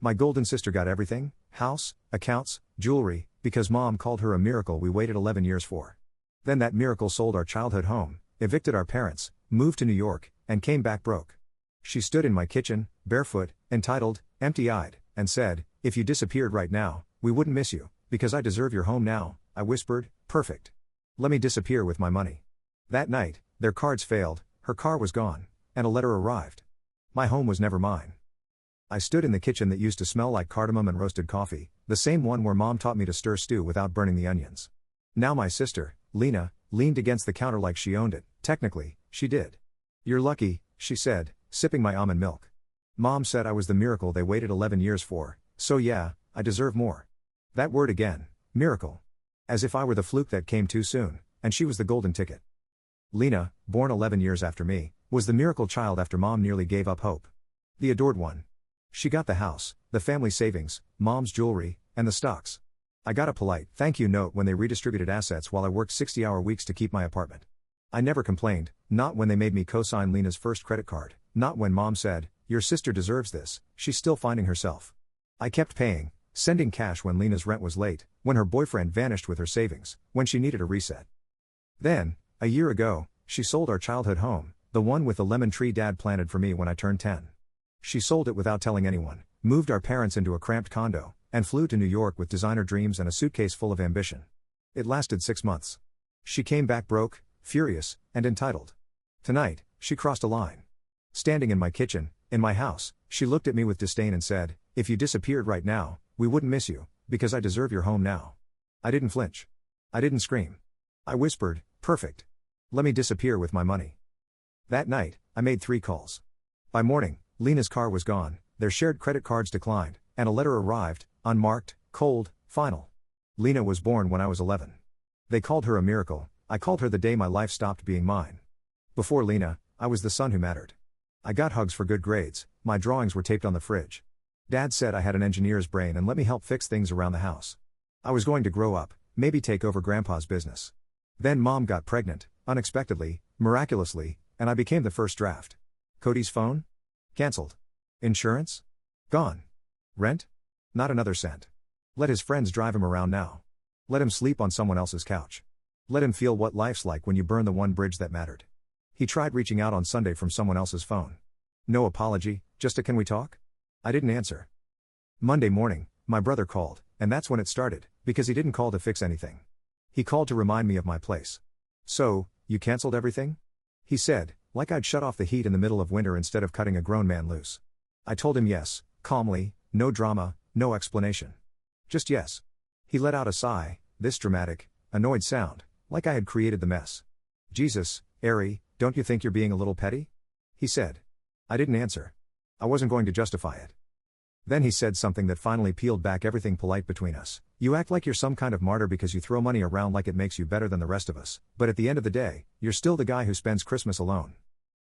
My golden sister got everything: house, accounts, jewelry, because mom called her a miracle we waited 11 years for. Then that miracle sold our childhood home, evicted our parents, moved to New York, and came back broke. She stood in my kitchen, barefoot, entitled, empty-eyed, and said, "If you disappeared right now, we wouldn't miss you, because I deserve your home now." I whispered, "Perfect. Let me disappear with my money." That night, their cards failed, her car was gone, and a letter arrived. My home was never mine. I stood in the kitchen that used to smell like cardamom and roasted coffee, the same one where mom taught me to stir stew without burning the onions. Now my sister, Lena, leaned against the counter like she owned it. Technically, she did. "You're lucky," she said, sipping my almond milk. "Mom said I was the miracle they waited 11 years for, so yeah, I deserve more." That word again, miracle. As if I were the fluke that came too soon, and she was the golden ticket. Lena, born 11 years after me, was the miracle child after mom nearly gave up hope. The adored one. She got the house, the family savings, mom's jewelry, and the stocks. I got a polite thank you note when they redistributed assets while I worked 60-hour weeks to keep my apartment. I never complained, not when they made me co-sign Lena's first credit card, not when mom said, "Your sister deserves this, she's still finding herself." I kept paying, sending cash when Lena's rent was late, when her boyfriend vanished with her savings, when she needed a reset. Then, a year ago, she sold our childhood home, the one with the lemon tree dad planted for me when I turned 10. She sold it without telling anyone, moved our parents into a cramped condo, and flew to New York with designer dreams and a suitcase full of ambition. It lasted 6 months. She came back broke, furious, and entitled. Tonight, she crossed a line. Standing in my kitchen, in my house, she looked at me with disdain and said, "If you disappeared right now, we wouldn't miss you, because I deserve your home now." I didn't flinch. I didn't scream. I whispered, "Perfect. Let me disappear with my money." That night, I made 3 calls. By morning, Lena's car was gone, their shared credit cards declined, and a letter arrived, unmarked, cold, final. Lena was born when I was 11. They called her a miracle, I called her the day my life stopped being mine. Before Lena, I was the son who mattered. I got hugs for good grades, my drawings were taped on the fridge. Dad said I had an engineer's brain and let me help fix things around the house. I was going to grow up, maybe take over grandpa's business. Then mom got pregnant, unexpectedly, miraculously, and I became the first draft. Cody's phone? Cancelled. Insurance? Gone. Rent? Not another cent. Let his friends drive him around now. Let him sleep on someone else's couch. Let him feel what life's like when you burn the one bridge that mattered. He tried reaching out on Sunday from someone else's phone. No apology, just a "can we talk?" I didn't answer. Monday morning, my brother called, and that's when it started, because he didn't call to fix anything. He called to remind me of my place. "So, you canceled everything?" he said, like I'd shut off the heat in the middle of winter instead of cutting a grown man loose. I told him yes, calmly, no drama, no explanation. Just yes. He let out a sigh, this dramatic, annoyed sound, like I had created the mess. "Jesus, Ari, don't you think you're being a little petty?" he said. I didn't answer. I wasn't going to justify it. Then he said something that finally peeled back everything polite between us. "You act like you're some kind of martyr because you throw money around like it makes you better than the rest of us, but at the end of the day, you're still the guy who spends Christmas alone.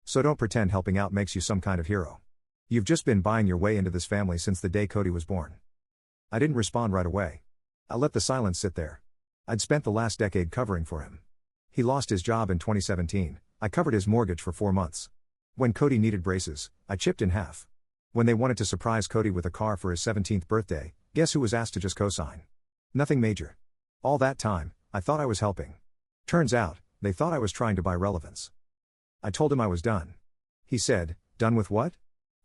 So don't pretend helping out makes you some kind of hero. You've just been buying your way into this family since the day Cody was born." I didn't respond right away. I let the silence sit there. I'd spent the last decade covering for him. He lost his job in 2017, I covered his mortgage for 4 months. When Cody needed braces, I chipped in half. When they wanted to surprise Cody with a car for his 17th birthday, guess who was asked to just co-sign? Nothing major. All that time, I thought I was helping. Turns out, they thought I was trying to buy relevance. I told him I was done. He said, "Done with what?"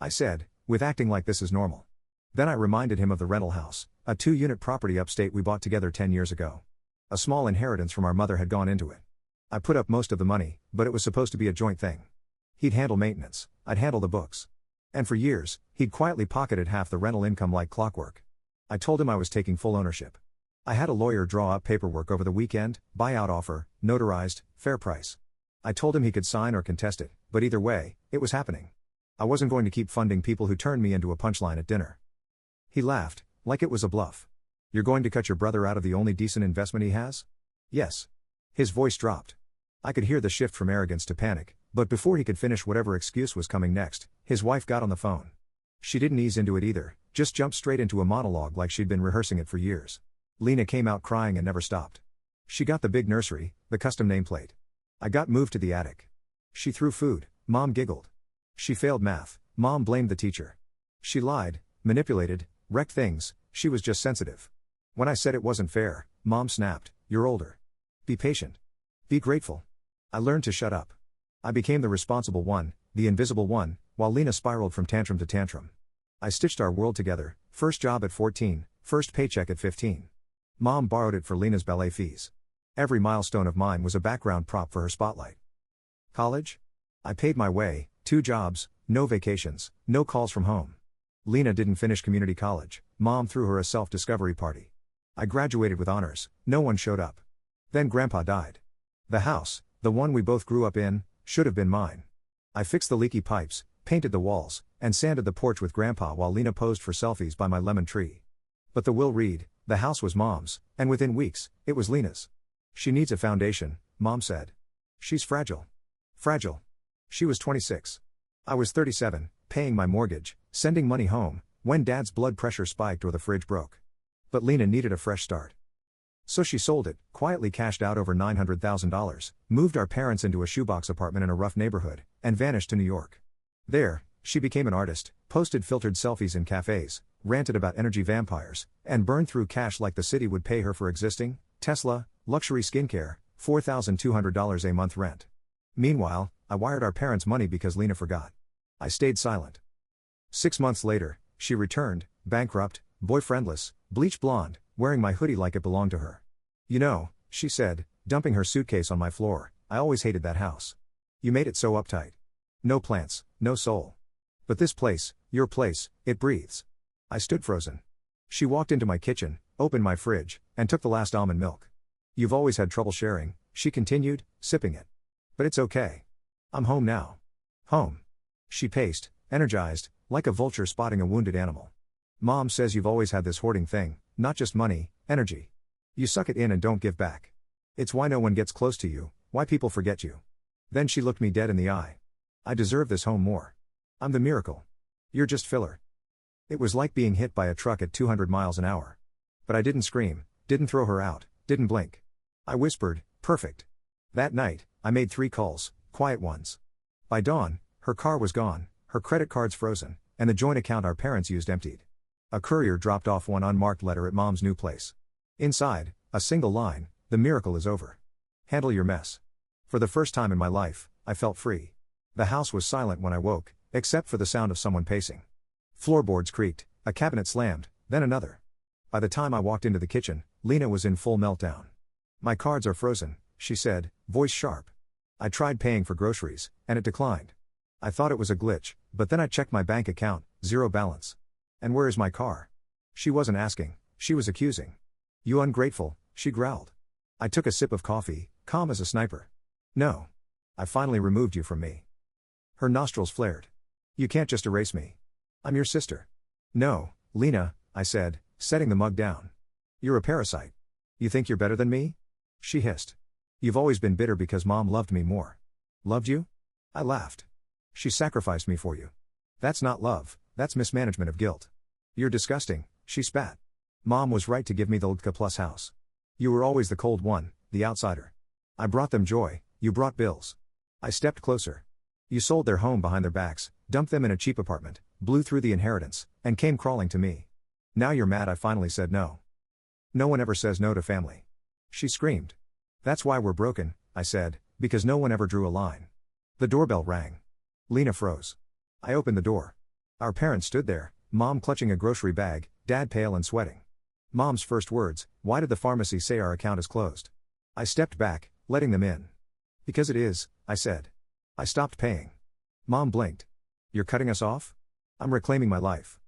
I said, "With acting like this is normal." Then I reminded him of the rental house, a 2-unit property upstate we bought together 10 years ago. A small inheritance from our mother had gone into it. I put up most of the money, but it was supposed to be a joint thing. He'd handle maintenance, I'd handle the books. And for years, he'd quietly pocketed half the rental income like clockwork. I told him I was taking full ownership. I had a lawyer draw up paperwork over the weekend, buyout offer, notarized, fair price. I told him he could sign or contest it, but either way, it was happening. I wasn't going to keep funding people who turned me into a punchline at dinner. He laughed, like it was a bluff. "You're going to cut your brother out of the only decent investment he has?" "Yes." His voice dropped. I could hear the shift from arrogance to panic, but before he could finish whatever excuse was coming next, his wife got on the phone. She didn't ease into it either, just jumped straight into a monologue like she'd been rehearsing it for years. Lena came out crying and never stopped. She got the big nursery, the custom nameplate. I got moved to the attic. She threw food, Mom giggled. She failed math, Mom blamed the teacher. She lied, manipulated, Wrecked things, she was just sensitive. When I said it wasn't fair, Mom snapped, "You're older. Be patient. Be grateful." I learned to shut up. I became the responsible one, the invisible one, while Lena spiraled from tantrum to tantrum. I stitched our world together, first job at 14, first paycheck at 15. Mom borrowed it for Lena's ballet fees. Every milestone of mine was a background prop for her spotlight. College? I paid my way, 2 jobs, no vacations, no calls from home. Lena didn't finish community college. Mom threw her a self-discovery party. I graduated with honors, no one showed up. Then Grandpa died. The house, the one we both grew up in, should have been mine. I fixed the leaky pipes, painted the walls, and sanded the porch with Grandpa while Lena posed for selfies by my lemon tree. But the will read, the house was Mom's, and within weeks, it was Lena's. "She needs a foundation," Mom said. "She's fragile." Fragile. She was 26. I was 37, paying my mortgage, sending money home, when Dad's blood pressure spiked or the fridge broke. But Lena needed a fresh start. So she sold it, quietly cashed out over $900,000, moved our parents into a shoebox apartment in a rough neighborhood, and vanished to New York. There, she became an artist, posted filtered selfies in cafes, ranted about energy vampires, and burned through cash like the city would pay her for existing: Tesla, luxury skincare, $4,200 a month rent. Meanwhile, I wired our parents money because Lena forgot. I stayed silent. 6 months later, she returned, bankrupt, boyfriendless, bleach blonde, wearing my hoodie like it belonged to her. "You know," she said, dumping her suitcase on my floor, "I always hated that house. You made it so uptight. No plants, no soul. But this place, your place, it breathes." I stood frozen. She walked into my kitchen, opened my fridge, and took the last almond milk. "You've always had trouble sharing," she continued, sipping it. "But it's okay. I'm home now." Home. She paced, energized, like a vulture spotting a wounded animal. "Mom says you've always had this hoarding thing, not just money, energy. You suck it in and don't give back. It's why no one gets close to you, why people forget you." Then she looked me dead in the eye. "I deserve this home more. I'm the miracle. You're just filler." It was like being hit by a truck at 200 miles an hour. But I didn't scream, didn't throw her out, didn't blink. I whispered, "Perfect." That night, I made 3 calls, quiet ones. By dawn, her car was gone, her credit cards frozen, and the joint account our parents used emptied. A courier dropped off one unmarked letter at Mom's new place. Inside, a single line: "The miracle is over. Handle your mess." For the first time in my life, I felt free. The house was silent when I woke, except for the sound of someone pacing. Floorboards creaked, a cabinet slammed, then another. By the time I walked into the kitchen, Lena was in full meltdown. "My cards are frozen," she said, voice sharp. I tried paying for groceries, and it declined. I thought it was a glitch, but then I checked my bank account, 0 balance. "And where is my car?" She wasn't asking, she was accusing. "You ungrateful," she growled. I took a sip of coffee, calm as a sniper. "No. I finally removed you from me." Her nostrils flared. "You can't just erase me. I'm your sister." "No, Lena," I said, setting the mug down. "You're a parasite. You think you're better than me?" She hissed. "You've always been bitter because Mom loved me more." "Loved you?" I laughed. "She sacrificed me for you. That's not love, that's mismanagement of guilt." "You're disgusting," she spat. "Mom was right to give me the LDK plus house. You were always the cold one, the outsider. I brought them joy, you brought bills." I stepped closer. "You sold their home behind their backs, dumped them in a cheap apartment, blew through the inheritance, and came crawling to me. Now you're mad I finally said no." "No one ever says no to family." She screamed. "That's why we're broken," I said, "because no one ever drew a line." The doorbell rang. Lena froze. I opened the door. Our parents stood there, Mom clutching a grocery bag, Dad pale and sweating. Mom's first words: "Why did the pharmacy say our account is closed?" I stepped back, letting them in. "Because it is," I said. "I stopped paying." Mom blinked. "You're cutting us off?" "I'm reclaiming my life."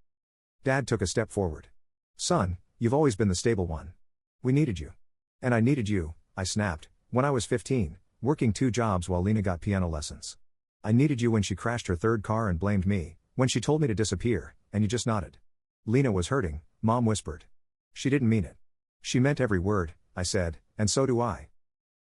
Dad took a step forward. "Son, you've always been the stable one. We needed you." "And I needed you," I snapped, "when I was 15, working 2 jobs while Lena got piano lessons. I needed you when she crashed her 3rd car and blamed me, when she told me to disappear, and you just nodded." "Lena was hurting," Mom whispered. "She didn't mean it." "She meant every word," I said, "and so do I."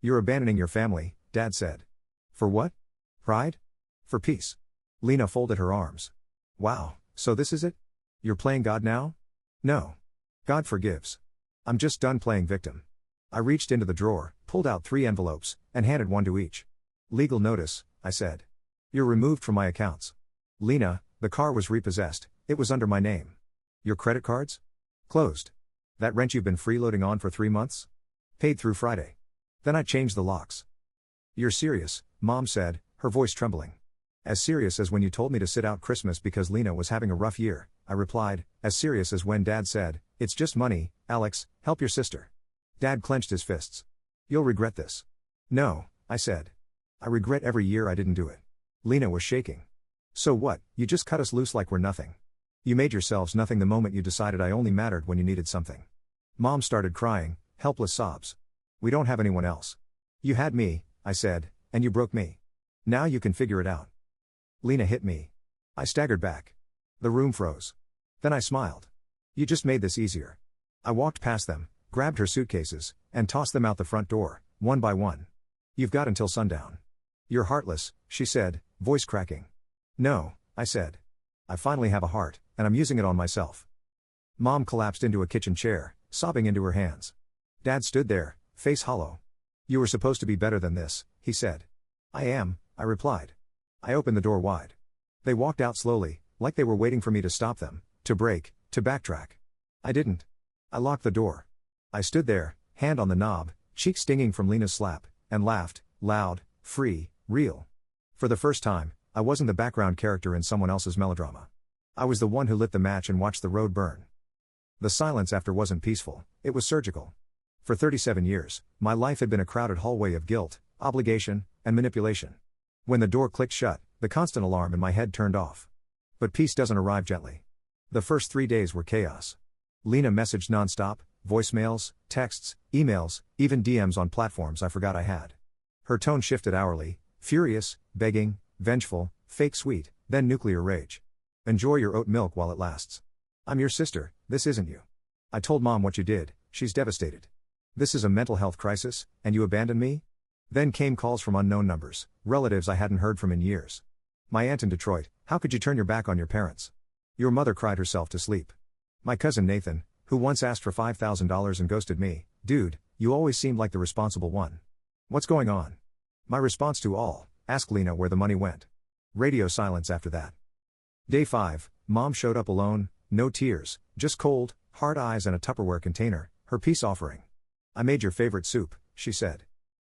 "You're abandoning your family," Dad said. "For what? Pride? For peace." Lena folded her arms. "Wow, so this is it? You're playing God now?" "No. God forgives. I'm just done playing victim." I reached into the drawer, pulled out 3 envelopes, and handed one to each. "Legal notice," I said. "You're removed from my accounts." "Lena, the car was repossessed, it was under my name." Your credit cards? Closed. That rent you've been freeloading on for 3 months? Paid through Friday. Then I changed the locks. You're serious, Mom said, her voice trembling. As serious as when you told me to sit out Christmas because Lena was having a rough year, I replied, as serious as when Dad said, it's just money, Alex, help your sister. Dad clenched his fists. You'll regret this. No, I said. I regret every year I didn't do it. Lena was shaking. So what, you just cut us loose like we're nothing. You made yourselves nothing the moment you decided I only mattered when you needed something. Mom started crying, helpless sobs. We don't have anyone else. You had me, I said, and you broke me. Now you can figure it out. Lena hit me. I staggered back. The room froze. Then I smiled. You just made this easier. I walked past them, grabbed her suitcases, and tossed them out the front door, one by one. You've got until sundown. You're heartless, she said, voice cracking. No, I said. I finally have a heart, and I'm using it on myself. Mom collapsed into a kitchen chair, sobbing into her hands. Dad stood there, face hollow. You were supposed to be better than this, he said. I am, I replied. I opened the door wide. They walked out slowly, like they were waiting for me to stop them, to brake, to backtrack. I didn't. I locked the door. I stood there, hand on the knob, cheek stinging from Lena's slap, and laughed, loud, free, real. For the first time, I wasn't the background character in someone else's melodrama. I was the one who lit the match and watched the road burn. The silence after wasn't peaceful, it was surgical. For 37 years, my life had been a crowded hallway of guilt, obligation, and manipulation. When the door clicked shut, the constant alarm in my head turned off. But peace doesn't arrive gently. The first 3 days were chaos. Lena messaged nonstop, voicemails, texts, emails, even DMs on platforms I forgot I had. Her tone shifted hourly, furious, begging, vengeful, fake sweet, then nuclear rage. Enjoy your oat milk while it lasts. I'm your sister, this isn't you. I told Mom what you did, she's devastated. This is a mental health crisis, and you abandoned me? Then came calls from unknown numbers, relatives I hadn't heard from in years. My aunt in Detroit, how could you turn your back on your parents? Your mother cried herself to sleep. My cousin Nathan, who once asked for $5,000 and ghosted me, dude, you always seemed like the responsible one. What's going on? My response to all, ask Lena where the money went. Radio silence after that. Day 5, Mom showed up alone, no tears, just cold, hard eyes and a Tupperware container, her peace offering. I made your favorite soup, she said.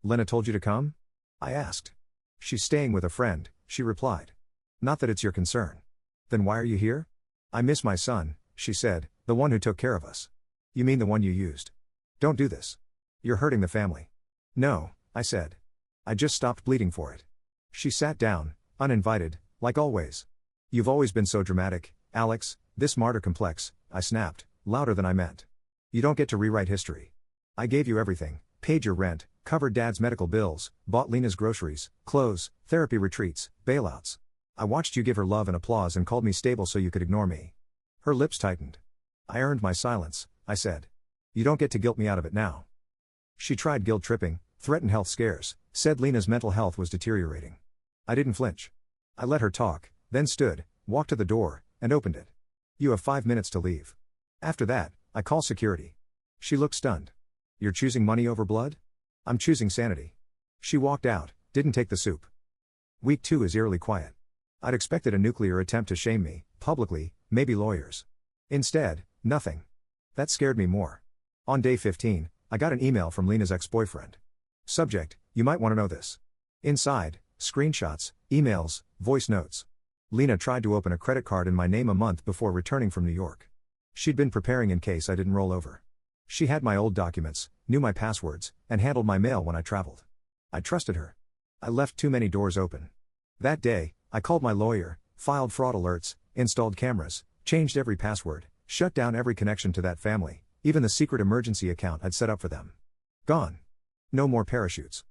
Lena told you to come? I asked. She's staying with a friend, she replied. Not that it's your concern. Then why are you here? I miss my son, she said, the one who took care of us. You mean the one you used? Don't do this. You're hurting the family. No, I said. I just stopped bleeding for it. She sat down, uninvited, like always. You've always been so dramatic, Alex, this martyr complex, I snapped, louder than I meant. You don't get to rewrite history. I gave you everything, paid your rent, covered Dad's medical bills, bought Lena's groceries, clothes, therapy retreats, bailouts. I watched you give her love and applause and called me stable so you could ignore me. Her lips tightened. I earned my silence, I said. You don't get to guilt me out of it now. She tried guilt tripping, threatened health scares, said Lena's mental health was deteriorating. I didn't flinch. I let her talk, then stood, walked to the door, and opened it. You have 5 minutes to leave. After that, I call security. She looked stunned. You're choosing money over blood? I'm choosing sanity. She walked out, didn't take the soup. Week 2 is eerily quiet. I'd expected a nuclear attempt to shame me, publicly, maybe lawyers. Instead, nothing. That scared me more. On day 15, I got an email from Lena's ex-boyfriend. Subject, you might want to know this. Inside, screenshots, emails, voice notes. Lena tried to open a credit card in my name a month before returning from New York. She'd been preparing in case I didn't roll over. She had my old documents, knew my passwords, and handled my mail when I traveled. I trusted her. I left too many doors open. That day, I called my lawyer, filed fraud alerts, installed cameras, changed every password, shut down every connection to that family, even the secret emergency account I'd set up for them. Gone. No more parachutes.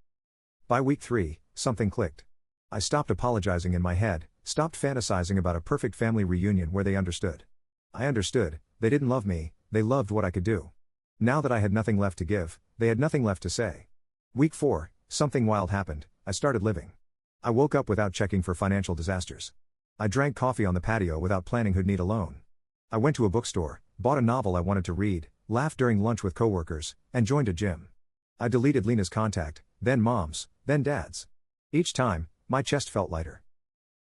By week 3, something clicked. I stopped apologizing in my head, stopped fantasizing about a perfect family reunion where they understood. I understood, they didn't love me, they loved what I could do. Now that I had nothing left to give, they had nothing left to say. Week 4, something wild happened, I started living. I woke up without checking for financial disasters. I drank coffee on the patio without planning who'd need a loan. I went to a bookstore, bought a novel I wanted to read, laughed during lunch with coworkers, and joined a gym. I deleted Lena's contact, then Mom's, then Dad's. Each time, my chest felt lighter.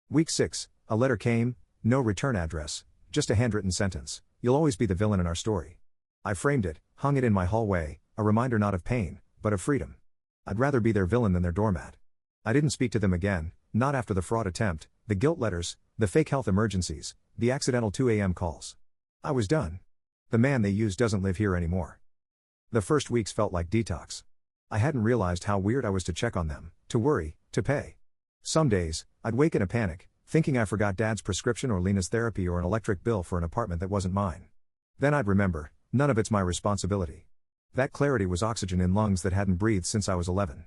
Week 6, a letter came, no return address, just a handwritten sentence. you'll always be the villain in our story. I framed it, hung it in my hallway, a reminder not of pain, but of freedom. I'd rather be their villain than their doormat. I didn't speak to them again, not after the fraud attempt, the guilt letters, the fake health emergencies, the accidental 2 a.m. calls. I was done. The man they used doesn't live here anymore. The first weeks felt like detox. I hadn't realized how weird I was to check on them, to worry, to pay. Some days, I'd wake in a panic, thinking I forgot Dad's prescription or Lena's therapy or an electric bill for an apartment that wasn't mine. Then I'd remember, none of it's my responsibility. That clarity was oxygen in lungs that hadn't breathed since I was 11.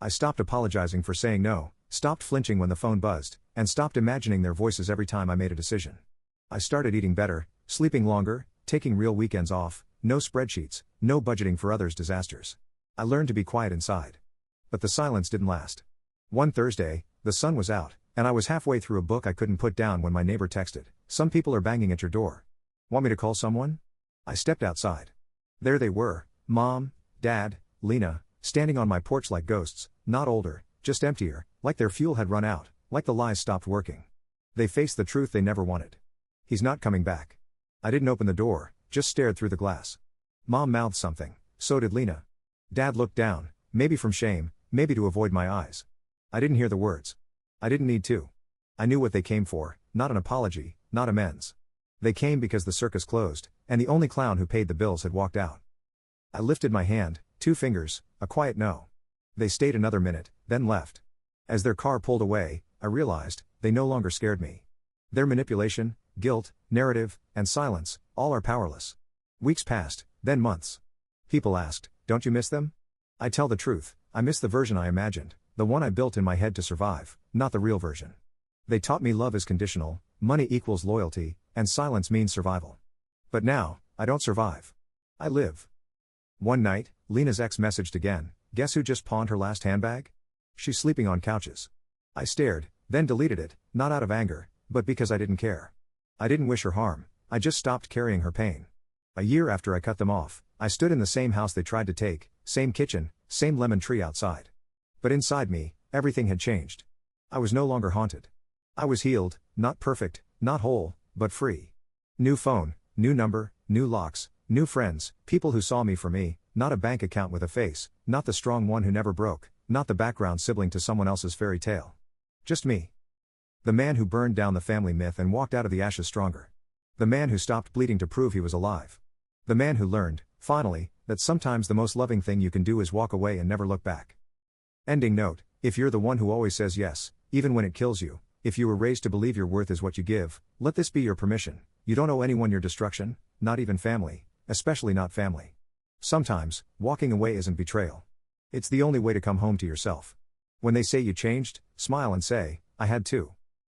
I stopped apologizing for saying no, stopped flinching when the phone buzzed, and stopped imagining their voices every time I made a decision. I started eating better, sleeping longer, taking real weekends off, no spreadsheets, no budgeting for others' disasters. I learned to be quiet inside. But the silence didn't last. One Thursday, the sun was out, and I was halfway through a book I couldn't put down when my neighbor texted, "Some people are banging at your door. Want me to call someone?" I stepped outside. There they were, Mom, Dad, Lena, standing on my porch like ghosts, not older, just emptier, like their fuel had run out, like the lies stopped working. They faced the truth they never wanted. "He's not coming back." I didn't open the door, just stared through the glass. Mom mouthed something, so did Lena. Dad looked down, maybe from shame, maybe to avoid my eyes. I didn't hear the words. I didn't need to. I knew what they came for, not an apology, not amends. They came because the circus closed, and the only clown who paid the bills had walked out. I lifted my hand, 2 fingers, a quiet no. They stayed another minute, then left. As their car pulled away, I realized, they no longer scared me. Their manipulation, guilt, narrative, and silence, all are powerless. Weeks passed, then months. People asked, "Don't you miss them?" I tell the truth, I miss the version I imagined, the one I built in my head to survive, not the real version. They taught me love is conditional, money equals loyalty, and silence means survival. But now, I don't survive. I live. One night, Lena's ex messaged again, "Guess who just pawned her last handbag? She's sleeping on couches." I stared, then deleted it, not out of anger, but because I didn't care. I didn't wish her harm, I just stopped carrying her pain. A year after I cut them off, I stood in the same house they tried to take, same kitchen, same lemon tree outside. But inside me, everything had changed. I was no longer haunted. I was healed, not perfect, not whole, but free. New phone, new number, new locks, new friends, people who saw me for me, not a bank account with a face, not the strong one who never broke, not the background sibling to someone else's fairy tale. Just me. The man who burned down the family myth and walked out of the ashes stronger. The man who stopped bleeding to prove he was alive. The man who learned, finally, that sometimes the most loving thing you can do is walk away and never look back. Ending note: if you're the one who always says yes, even when it kills you, if you were raised to believe your worth is what you give, let this be your permission. You don't owe anyone your destruction, not even family, especially not family. Sometimes, walking away isn't betrayal. It's the only way to come home to yourself. When they say you changed, smile and say, "I had to."